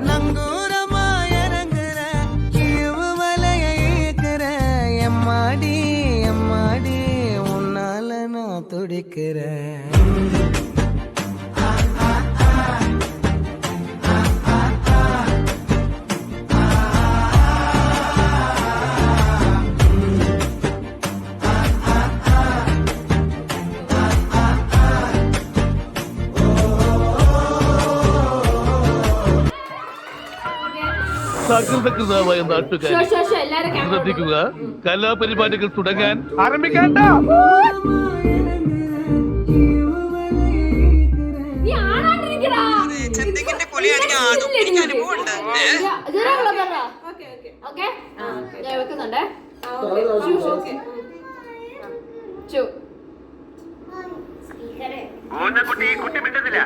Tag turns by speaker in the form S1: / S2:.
S1: நங்கூரமாயரங்குற இழவு வலைய இழுக்கிற எம்மாடி எம்மாடி உன்னால நான் துடிக்கிறேன்.
S2: സകൃതകൃതമായ നാട്ടുകാർ ശ്രദ്ധിക്കുക, കലാപരിപാടികൾ തുടങ്ങാൻ ആരംഭിക്കേണ്ട.
S3: കുട്ടി മിണ്ടുന്നില്ല.